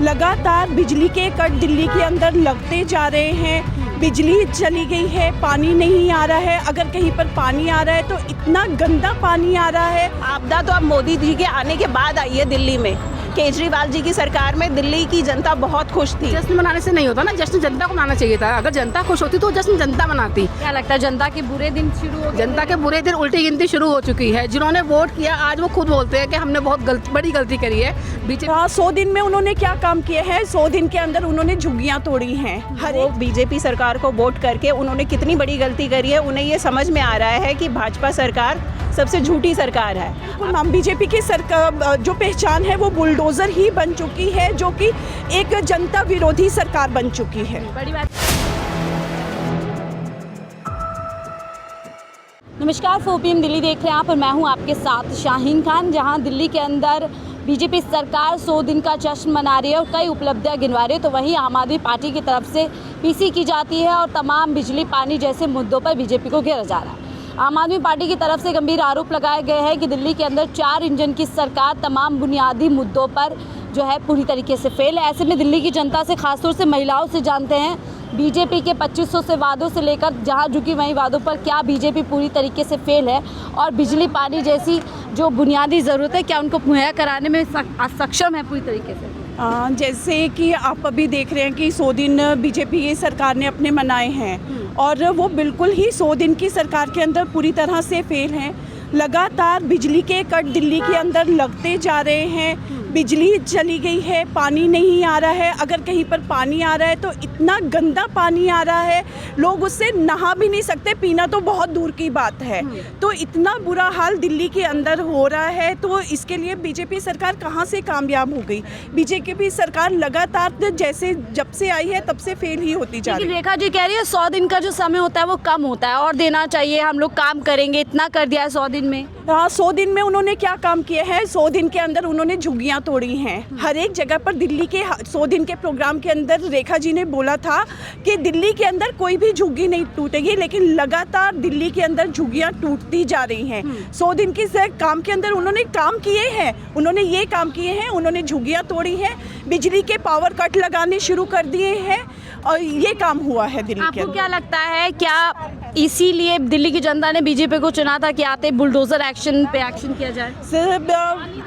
लगातार बिजली के कट दिल्ली के अंदर लगते जा रहे हैं। बिजली चली गई है, पानी नहीं आ रहा है। अगर कहीं पर पानी आ रहा है तो इतना गंदा पानी आ रहा है। आपदा तो अब मोदी जी के आने के बाद आई है दिल्ली में। केजरीवाल जी की सरकार में दिल्ली की जनता बहुत खुश थी। जश्न मनाने से नहीं होता ना, जश्न जनता को मनाना चाहिए था। अगर जनता खुश होती तो जश्न जनता मनाती। क्या लगता है जनता के बुरे दिन शुरू हो गए? जनता के बुरे दिन उल्टी गिनती शुरू हो चुकी है। जिन्होंने वोट किया आज वो खुद बोलते हैं कि हमने बहुत बड़ी गलती करी है। बीजेपी 100 दिन में उन्होंने क्या काम किए हैं? 100 दिन के अंदर उन्होंने झुग्गियां तोड़ी हैं। वो बीजेपी सरकार को वोट करके उन्होंने कितनी बड़ी गलती करी है, उन्हें ये समझ में आ रहा है कि भाजपा सरकार सबसे झूठी सरकार है। हम बीजेपी की सरकार जो पहचान है वो बुलडोजर ही बन चुकी है, जो कि एक जनता विरोधी सरकार बन चुकी है। बड़ी बात। नमस्कार, 4 PM दिल्ली देख रहे हैं आप और मैं हूं आपके साथ शाहीन खान। जहां दिल्ली के अंदर बीजेपी सरकार 100 दिन का जश्न मना रही है और कई उपलब्धियां गिनवा रही है, तो वहीं आम आदमी पार्टी की तरफ से पीसी की जाती है और तमाम बिजली पानी जैसे मुद्दों पर बीजेपी को घेरा जा रहा है। आम आदमी पार्टी की तरफ से गंभीर आरोप लगाए गए हैं कि दिल्ली के अंदर 4 इंजन की सरकार तमाम बुनियादी मुद्दों पर जो है पूरी तरीके से फेल है। ऐसे में दिल्ली की जनता से, खासतौर से महिलाओं से जानते हैं बीजेपी के 2500 से वादों से लेकर जहां झुकी वहीं वादों पर क्या बीजेपी पूरी तरीके से फेल है और बिजली पानी जैसी जो बुनियादी ज़रूरत है क्या उनको मुहैया कराने में सक्षम है पूरी तरीके से। जैसे कि आप अभी देख रहे हैं कि 100 दिन बीजेपी सरकार ने अपने मनाए हैं और वो बिल्कुल ही 100 दिन की सरकार के अंदर पूरी तरह से फेल हैं। लगातार बिजली के कट दिल्ली के अंदर लगते जा रहे हैं। बिजली चली गई है, पानी नहीं आ रहा है। अगर कहीं पर पानी आ रहा है तो इतना गंदा पानी आ रहा है, लोग उससे नहा भी नहीं सकते, पीना तो बहुत दूर की बात है। तो इतना बुरा हाल दिल्ली के अंदर हो रहा है, तो इसके लिए बीजेपी सरकार कहाँ से कामयाब हो गई? बीजेपी सरकार लगातार जैसे जब से आई है तब से फेल ही होती जा रही है। रेखा जी कह रही है 100 दिन का जो समय होता है वो कम होता है और देना चाहिए, हम लोग काम करेंगे, इतना कर दिया है 100 दिन में। हाँ, 100 दिन में उन्होंने क्या काम किया है? 100 दिन के अंदर उन्होंने झुग्गियां तोड़ी हैं। हर एक जगह पर दिल्ली के 100 दिन के प्रोग्राम के अंदर रेखा जी ने बोला था कि दिल्ली के अंदर कोई भी झुग्गी नहीं टूटेगी, लेकिन लगातार दिल्ली के अंदर झुग्गियां टूटती जा रही हैं। 100 दिन के काम के अंदर उन्होंने काम किए हैं, उन्होंने ये काम किए हैं, उन्होंने झुग्गियां तोड़ी हैं, बिजली के पावर कट लगाने शुरू कर दिए हैं और ये काम हुआ है दिल्ली के अंदर। आपको क्या लगता है, क्या इसीलिए दिल्ली की जनता ने बीजेपी को चुना था कि आते बुलडोजर एक्शन पे एक्शन किया जाए?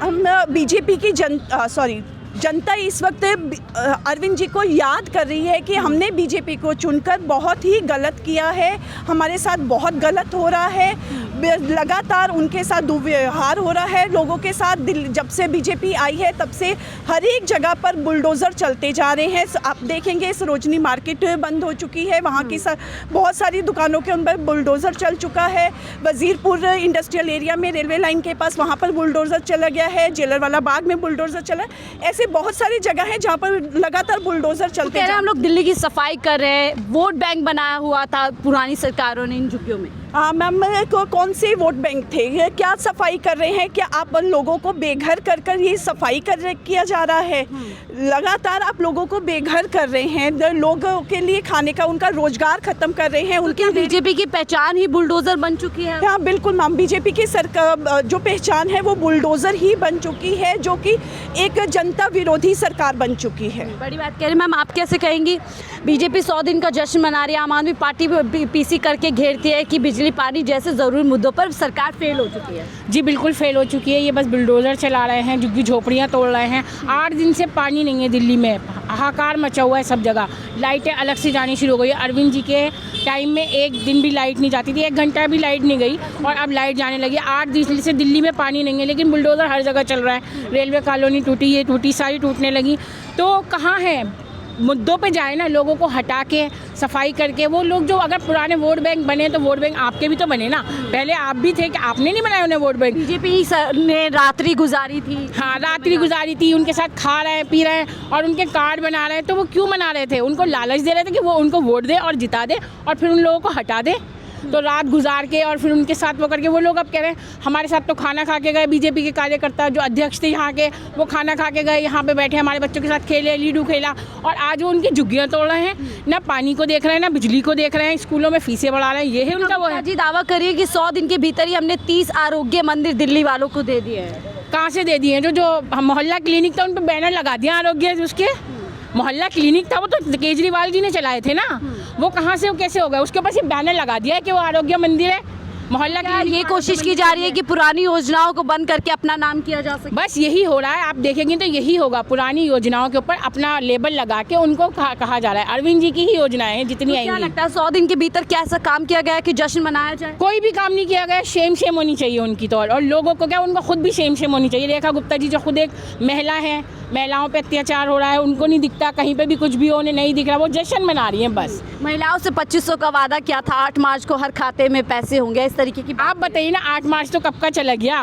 हम बीजेपी की जनता इस वक्त अरविंद जी को याद कर रही है कि हमने बीजेपी को चुनकर बहुत ही गलत किया है, हमारे साथ बहुत गलत हो रहा है, लगातार उनके साथ दुर्व्यवहार हो रहा है लोगों के साथ। जब से बीजेपी आई है तब से हर एक जगह पर बुलडोज़र चलते जा रहे हैं। आप देखेंगे सरोजनी मार्केट बंद हो चुकी है, वहाँ की बहुत सारी दुकानों के अंदर बुलडोज़र चल चुका है। वजीरपुर इंडस्ट्रियल एरिया में रेलवे लाइन के पास वहाँ पर बुलडोज़र चला गया है, जेलरवाला बाग में बुलडोज़र चला। ऐसे बहुत सारी जगह है जहाँ पर लगातार बुलडोजर चलते हैं। हम लोग दिल्ली की सफाई कर रहे हैं, वोट बैंक बनाया हुआ था पुरानी सरकारों ने इन झुग्गियों में। हाँ मैम, कौन से वोट बैंक थे? क्या सफाई कर रहे हैं? क्या आप लोगों को बेघर कर ये सफाई किया जा रहा है? लगातार आप लोगों को बेघर कर रहे हैं, लोगों के लिए खाने का उनका रोजगार खत्म कर रहे हैं। उनकी बीजेपी की पहचान ही बुलडोजर बन चुकी है। हाँ बिल्कुल मैम, बीजेपी की सरकार जो पहचान है वो बुलडोजर ही बन चुकी है, जो कि एक जनता विरोधी सरकार बन चुकी है। बड़ी बात कह रही मैम, आप कैसे कहेंगी बीजेपी 100 दिन का जश्न मना रही है, आम आदमी पार्टी पीसी करके घेरती है कि बिजली पानी जैसे ज़रूरी मुद्दों पर सरकार फेल हो चुकी है? जी बिल्कुल फेल हो चुकी है। ये बस बुलडोज़र चला रहे हैं, झुग्गी झोपड़ियाँ तोड़ रहे हैं। 8 दिन से पानी नहीं है दिल्ली में, हाहाकार मचा हुआ है सब जगह। लाइटें अलग से जानी शुरू हो गई। अरविंद जी के टाइम में एक दिन भी लाइट नहीं जाती थी, 1 घंटा भी लाइट नहीं गई और अब लाइट जाने लगी। 8 दिन से दिल्ली में पानी नहीं है, लेकिन बुलडोज़र हर जगह चल रहा है। रेलवे कॉलोनी टूटी, ये टूटी, सारी टूटने लगी। तो कहाँ है? मुद्दों पे जाए ना, लोगों को हटा के सफाई करके। वो लोग जो अगर पुराने वोट बैंक बने तो वोट बैंक आपके भी तो बने ना, पहले आप भी थे कि आपने नहीं बनाए उन्हें वोट बैंक? बीजेपी ने रात्रि गुजारी थी। हाँ, रात्रि गुजारी थी, उनके साथ खा रहे हैं, पी रहे हैं और उनके कार्ड बना रहे हैं। तो वो क्यों बना रहे थे? उनको लालच दे रहे थे कि वो उनको वोट दे और जिता दे और फिर उन लोगों को हटा दे। तो रात गुजार के और फिर उनके साथ वो करके वो लोग अब कह रहे हैं हमारे साथ तो खाना खा के गए। बीजेपी के कार्यकर्ता जो अध्यक्ष थे यहाँ के, वो खाना खा के गए, यहाँ पे बैठे हमारे बच्चों के साथ खेले, लीडू खेला, और आज वो उनकी झुग्गियाँ तोड़ रहे हैं। ना पानी को देख रहे हैं, ना बिजली को देख रहे हैं, स्कूलों में फीसें बढ़ा रहे हैं। ये है उनका वो है जी। दावा करिए कि 100 दिन के भीतर ही हमने 30 आरोग्य मंदिर दिल्ली वालों को दे दिए हैं। कहाँ से दे दिए? जो मोहल्ला क्लिनिक था उन पर बैनर लगा दिया आरोग्य उसके। मोहल्ला क्लिनिक था वो तो केजरीवाल जी ने चलाए थे ना, वो कहाँ से, वो कैसे हो गया? उसके ऊपर सिर्फ बैनर लगा दिया है कि वो आरोग्य मंदिर है। मोहल्ला क्या क्लिनिक ये कोशिश की जा रही है कि पुरानी योजनाओं को बंद करके अपना नाम किया जा सके? बस यही हो रहा है। आप देखेंगे तो यही होगा, पुरानी योजनाओं के ऊपर अपना लेबल लगा के उनको कहा जा रहा है। अरविंद जी की ही योजनाएं हैं जितनी तो क्या आएंगी। लगता है 100 दिन के भीतर क्या ऐसा काम किया गया है कि जश्न मनाया जाए? कोई भी काम नहीं किया गया। शेम होनी चाहिए उनकी तो, और लोगों को क्या, उनको खुद भी शेम होनी चाहिए। रेखा गुप्ता जी जो खुद एक महिला है, महिलाओं पे अत्याचार हो रहा है, उनको नहीं दिखता, कहीं पे भी कुछ भी उन्हें नहीं दिख रहा, वो जश्न मना रही हैं बस। महिलाओं से 2500 का वादा किया था, 8 मार्च को हर खाते में पैसे होंगे, इस तरीके की आप बताइए ना, 8 मार्च तो कब का चला गया,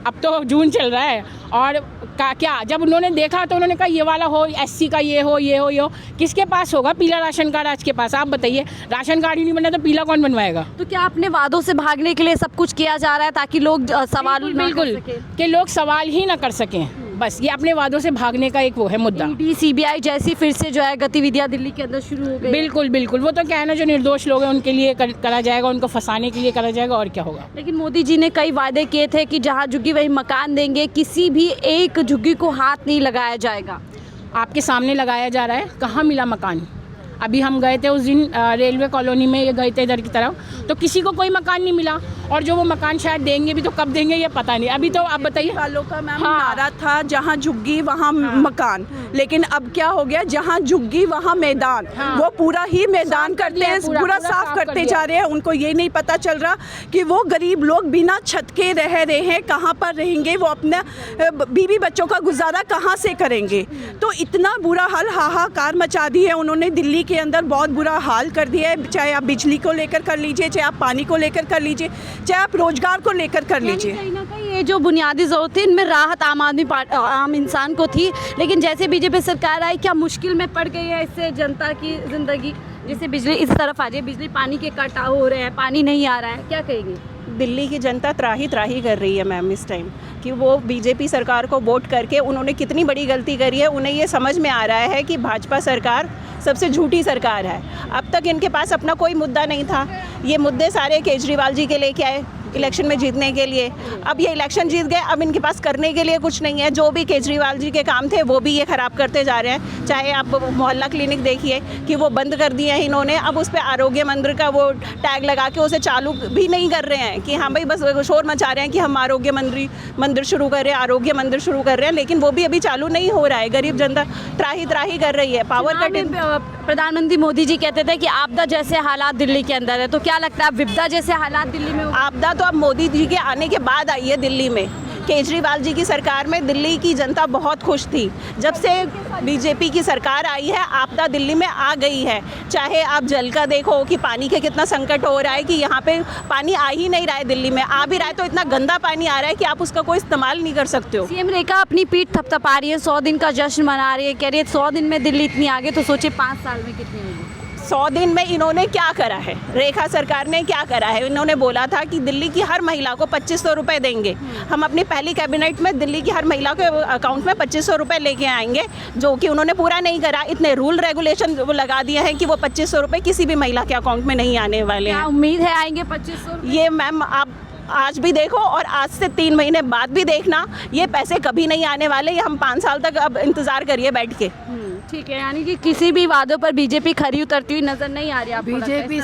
अब तो जून चल रहा है। और क्या जब उन्होंने देखा तो उन्होंने कहा ये वाला हो, SC का ये हो, ये हो। किसके पास होगा पीला राशन कार्ड आज के पास? आप बताइए, राशन कार्ड ही नहीं बना तो पीला कौन बनवाएगा? तो क्या अपने वादों से भागने के लिए सब कुछ किया जा रहा है ताकि लोग सवाल बिल्कुल कि लोग सवाल ही ना कर सकें, बस ये अपने वादों से भागने का एक वो है मुद्दा। ED CBI जैसी फिर से जो है गतिविधियां दिल्ली के अंदर शुरू हो गई? बिल्कुल बिल्कुल, वो तो क्या है ना, जो निर्दोष लोग हैं उनके लिए करा जाएगा, उनको फंसाने के लिए करा जाएगा, और क्या होगा। लेकिन मोदी जी ने कई वादे किए थे कि जहां झुग्गी वहीं मकान देंगे, किसी भी एक झुग्गी को हाथ नहीं लगाया जाएगा। आपके सामने लगाया जा रहा है, कहाँ मिला मकान? अभी हम गए थे उस दिन रेलवे कॉलोनी में, ये गए थे इधर की तरफ, तो किसी को कोई मकान नहीं मिला। और जो वो मकान शायद देंगे भी तो कब देंगे ये पता नहीं। अभी तो आप बताइए, वालों का मैम हाँ। नारा था जहाँ झुग्गी वहाँ मकान, लेकिन अब क्या हो गया, जहाँ झुग्गी वहाँ मैदान। हाँ। वो पूरा ही मैदान साफ कर करते हैं, लिया, पूरा पूरा साफ साफ कर करते दिया। जा रहे हैं। उनको ये नहीं पता चल रहा कि वो गरीब लोग बिना छत के रह रहे हैं, कहाँ पर रहेंगे, वो अपना बीवी बच्चों का गुजारा कहाँ से करेंगे। तो इतना बुरा हाल, हाहाकार मचा दी है उन्होंने दिल्ली के अंदर, बहुत बुरा हाल कर दिया है। चाहे आप बिजली को लेकर कर लीजिए, चाहे आप पानी को लेकर कर लीजिए, चाहे आप रोजगार को लेकर कर लीजिए। कहीं ना कहीं ये जो बुनियादी जरूरत थी, इनमें राहत आम इंसान को थी, लेकिन जैसे बीजेपी सरकार आई, क्या मुश्किल में पड़ गई है इससे जनता की जिंदगी? जैसे बिजली, इस तरफ आ जाइए, बिजली पानी के कटाव हो रहे हैं, पानी नहीं आ रहा है, क्या कहेंगे? दिल्ली की जनता त्राही कर रही है मैम इस टाइम, कि वो बीजेपी सरकार को वोट करके उन्होंने कितनी बड़ी गलती करी है। उन्हें ये समझ में आ रहा है कि भाजपा सरकार सबसे झूठी सरकार है। अब तक इनके पास अपना कोई मुद्दा नहीं था, ये मुद्दे सारे केजरीवाल जी के लेके आए इलेक्शन में जीतने के लिए। अब ये इलेक्शन जीत गए, अब इनके पास करने के लिए कुछ नहीं है। जो भी केजरीवाल जी के काम थे वो भी ये ख़राब करते जा रहे हैं। चाहे आप मोहल्ला क्लिनिक देखिए कि वो बंद कर दिए हैं इन्होंने, अब उस पर आरोग्य मंदिर का वो टैग लगा के उसे चालू भी नहीं कर रहे हैं कि हाँ भाई बस शोर मचा रहे हैं कि हम आरोग्य मंदिर शुरू कर रहे हैं, आरोग्य मंदिर शुरू कर रहे हैं, लेकिन वो भी अभी चालू नहीं हो रहा है। गरीब जनता त्राही कर रही है। पावर कट, प्रधानमंत्री मोदी जी कहते थे कि आपदा जैसे हालात दिल्ली के अंदर है, तो क्या लगता है विपदा जैसे हालात दिल्ली में? आपदा तो अब मोदी जी के आने के बाद आई है दिल्ली में। केजरीवाल जी की सरकार में दिल्ली की जनता बहुत खुश थी। जब से बीजेपी की सरकार आई है, आपदा दिल्ली में आ गई है। चाहे आप जल का देखो कि पानी के कितना संकट हो रहा है, कि यहाँ पे पानी आ ही नहीं रहा है, दिल्ली में आ भी रहा है तो इतना गंदा पानी आ रहा है कि आप उसका कोई इस्तेमाल नहीं कर सकते हो। सीएम रेखा अपनी पीठ थपथपा रही है, 100 दिन का जश्न मना रही है, कह रही है 100 दिन में दिल्ली इतनी आगे, तो सोचिए 5 साल में कितनी होगी। 100 दिन में इन्होंने क्या करा है, रेखा सरकार ने क्या करा है? इन्होंने बोला था कि दिल्ली की हर महिला को 2500 रुपये देंगे। हम अपनी पहली कैबिनेट में दिल्ली की हर महिला के अकाउंट में 2500 रुपये लेके आएंगे, जो कि उन्होंने पूरा नहीं करा। इतने रूल रेगुलेशन लगा दिए हैं कि वो 2500 रुपये किसी भी महिला के अकाउंट में नहीं आने वाले हैं। क्या उम्मीद है आएंगे 2500? ये मैम आप आज भी देखो और आज से 3 महीने बाद भी देखना, ये पैसे कभी नहीं आने वाले। ये हम 5 साल तक अब इंतज़ार करिए बैठ के। ठीक है, यानी कि किसी भी वादों पर बीजेपी खरी उतरती हुई नजर नहीं आ रही आपको? बीजेपी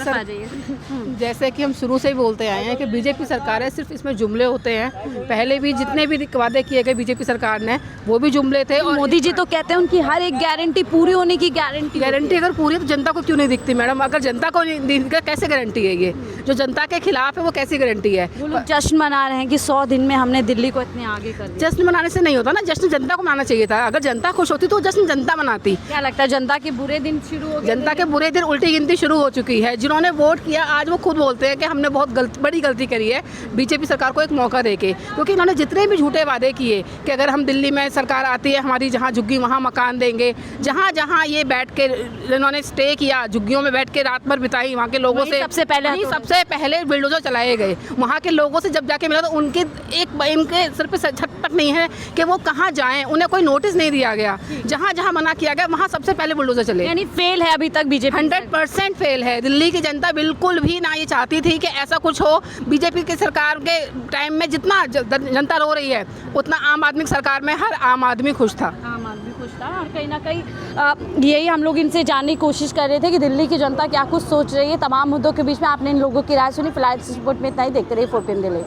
जैसे कि हम शुरू से ही बोलते आए हैं कि बीजेपी सरकार है, सिर्फ इसमें जुमले होते हैं। पहले भी जितने भी वादे किए गए बीजेपी सरकार ने, वो भी जुमले थे। और मोदी जी तो कहते हैं उनकी हर एक गारंटी पूरी होने की गारंटी अगर पूरी है तो जनता को क्यों नहीं दिखती मैडम? अगर जनता को नहीं दिखती कैसे गारंटी है? ये जो जनता के खिलाफ है वो कैसी गारंटी है? वो लोग जश्न मना रहे हैं कि 100 दिन में हमने दिल्ली को इतने आगे कर दिया। जश्न मनाने से नहीं होता ना, जश्न जनता को मनाना चाहिए था। अगर जनता खुश होती तो जश्न जनता मनाती। क्या लगता है जनता के बुरे दिन शुरू हो गए? जनता के बुरे दिन, उल्टी गिनती शुरू हो चुकी है। जिन्होंने वोट किया आज वो खुद बोलते हैं कि हमने बहुत बड़ी गलती करी है बीजेपी सरकार को एक मौका देके, क्योंकि इन्होंने जितने भी झूठे वादे किए कि अगर हम दिल्ली में सरकार आती है हमारी, जहाँ झुग्गी वहाँ मकान देंगे, जहाँ जहाँ ये बैठ के इन्होंने स्टे किया, झुग्गियों में बैठ के रात भर बिताई वहाँ के लोगों से। सबसे पहले सबसे पहले बुलडोजर चलाए गए। वहाँ के लोगों से जब जाके मिला तो इनके सिर पे छत तक नहीं है कि वो कहाँ जाएं, उन्हें कोई नोटिस नहीं दिया गया। जहाँ जहाँ मना किया गया वहाँ सबसे पहले बुलडोजर चले। यानी फेल है अभी तक बीजेपी 100% फेल है। दिल्ली की जनता बिल्कुल भी ना ये चाहती थी कि ऐसा कुछ हो। बीजेपी की सरकार के टाइम में जितना जनता रो रही है उतना आम आदमी की सरकार में हर आम आदमी खुश था। आम आदमी खुश था और कहीं ना कहीं यही हम लोग इनसे जानने की कोशिश कर रहे थे कि दिल्ली की जनता क्या कुछ सोच रही है। तमाम मुद्दों के बीच में आपने इन लोगों की राय सुनी। फिलहाल इस रिपोर्ट में इतना ही। देखते रहिए 4PM दिल्ली।